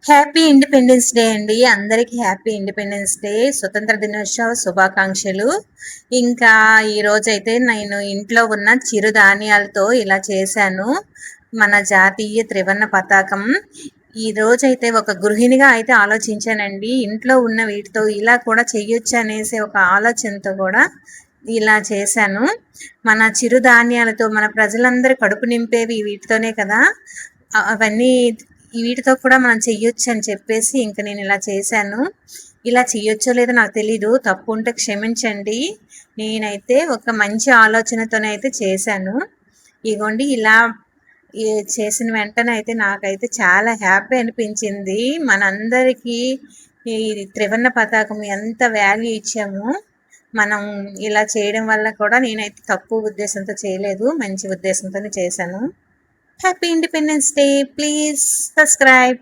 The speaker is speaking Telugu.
హ్యాపీ ఇండిపెండెన్స్ డే అండి. అందరికీ హ్యాపీ ఇండిపెండెన్స్ డే, స్వతంత్ర దినోత్సవ శుభాకాంక్షలు. ఇంకా ఈరోజైతే నేను ఇంట్లో ఉన్న చిరుధాన్యాలతో ఇలా చేశాను. మన జాతీయ త్రివర్ణ పతాకం. ఈ రోజైతే ఒక గృహిణిగా అయితే ఆలోచించానండి. ఇంట్లో ఉన్న వీటితో ఇలా కూడా చెయ్యొచ్చు అనేసి ఒక ఆలోచనతో కూడా ఇలా చేశాను. మన చిరుధాన్యాలతో మన ప్రజలందరి కడుపు నింపేవి వీటితోనే కదా. అవన్నీ వీటితో కూడా మనం చెయ్యొచ్చు అని చెప్పేసి ఇంక నేను ఇలా చేశాను. ఇలా చెయ్యొచ్చో లేదో నాకు తెలీదు. తప్పు ఉంటే క్షమించండి. నేనైతే ఒక మంచి ఆలోచనతోనే అయితే చేశాను. ఇగోండి ఇలా చేసిన వెంటనే అయితే నాకైతే చాలా హ్యాపీ అనిపించింది. మనందరికీ ఈ త్రివర్ణ పతాకం ఎంత వాల్యూ ఇచ్చామో, మనం ఇలా చేయడం వల్ల కూడా నేనైతే తప్పు ఉద్దేశంతో చేయలేదు. మంచి ఉద్దేశంతోనే చేశాను. Happy Independence Day. Please subscribe.